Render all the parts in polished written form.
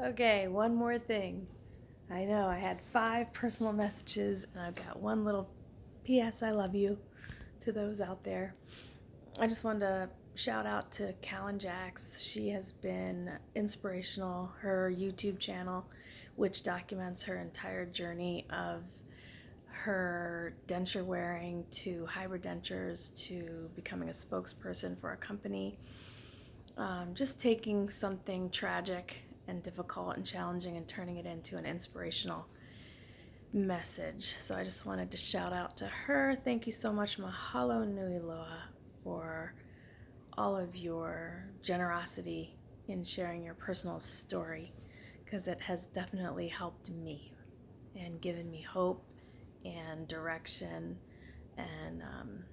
Okay, one more thing. I know I had 5 personal messages, and I've got one little P.S. I love you to those out there. I just wanted to shout out to Callan Jax. She has been inspirational. Her YouTube channel, which documents her entire journey of her denture wearing to hybrid dentures to becoming a spokesperson for a company. Just taking something tragic and difficult and challenging and turning it into an inspirational message. So I just wanted to shout out to her. Thank you so much, Mahalo Nui Loa, for all of your generosity in sharing your personal story, because it has definitely helped me and given me hope and direction and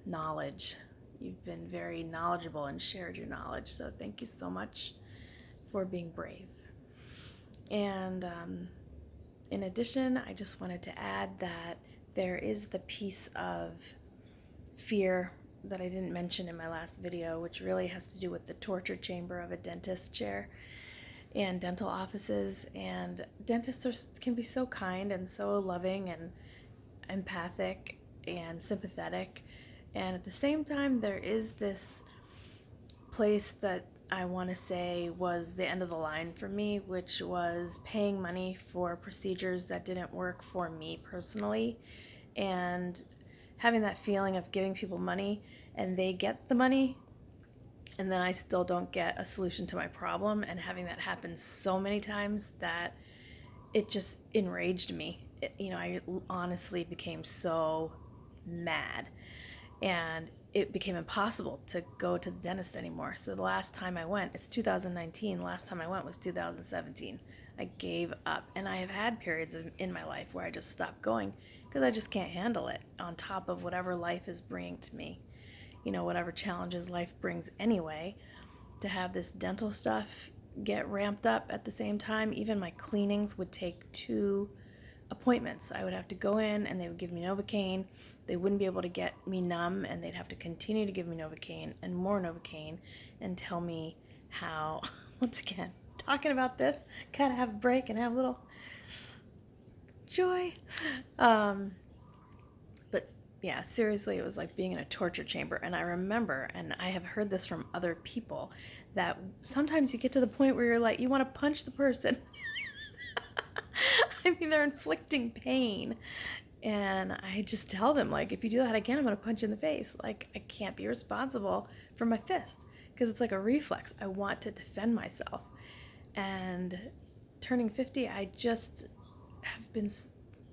knowledge. You've been very knowledgeable and shared your knowledge, so thank you so much for being brave. And in addition, I just wanted to add that there is the piece of fear that I didn't mention in my last video, which really has to do with the torture chamber of a dentist chair and dental offices. And dentists can be so kind and so loving and empathic and sympathetic. And at the same time, there is this place that I want to say was the end of the line for me, which was paying money for procedures that didn't work for me personally, and having that feeling of giving people money and they get the money and then I still don't get a solution to my problem, and having that happen so many times that it just enraged me. I honestly became so mad, and it became impossible to go to the dentist anymore. So the last time I went, it's 2019, last time I went was 2017. I gave up, and I have had periods in my life where I just stopped going because I just can't handle it, on top of whatever life is bringing to me. Whatever challenges life brings anyway, to have this dental stuff get ramped up at the same time. Even my cleanings would take 2 appointments. I would have to go in and they would give me Novocaine. They wouldn't be able to get me numb, and they'd have to continue to give me Novocaine and more Novocaine and tell me how, once again, talking about this, gotta have a break and have a little joy. But yeah, seriously, it was like being in a torture chamber. And I remember, and I have heard this from other people, that sometimes you get to the point where you're like, you want to punch the person. I mean, they're inflicting pain. And I just tell them, like, if you do that again, I'm going to punch you in the face. Like, I can't be responsible for my fist, because it's like a reflex. I want to defend myself. And turning 50, I just have been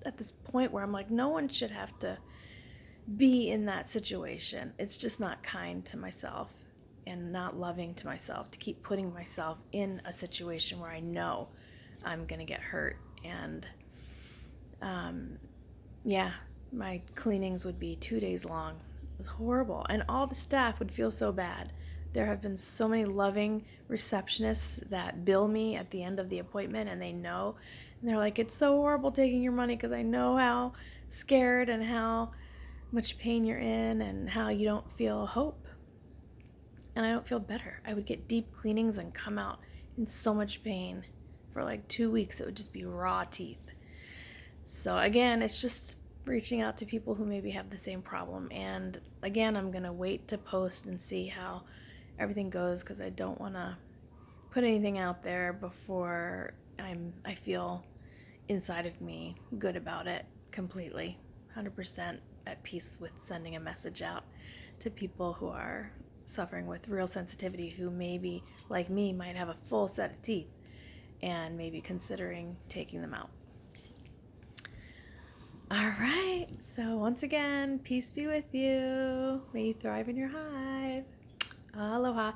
at this point where I'm like, no one should have to be in that situation. It's just not kind to myself and not loving to myself to keep putting myself in a situation where I know I'm going to get hurt. And my cleanings would be 2 days long. It was horrible. And all the staff would feel so bad. There have been so many loving receptionists that bill me at the end of the appointment, and they know. And they're like, it's so horrible taking your money because I know how scared and how much pain you're in and how you don't feel hope. And I don't feel better. I would get deep cleanings and come out in so much pain. For like 2 weeks, it would just be raw teeth. So again, it's just reaching out to people who maybe have the same problem. And again, I'm going to wait to post and see how everything goes, because I don't want to put anything out there before I feel inside of me good about it completely, 100% at peace with sending a message out to people who are suffering with real sensitivity, who maybe, like me, might have a full set of teeth and maybe considering taking them out. All right, so once again, peace be with you. May you thrive in your hive. Aloha.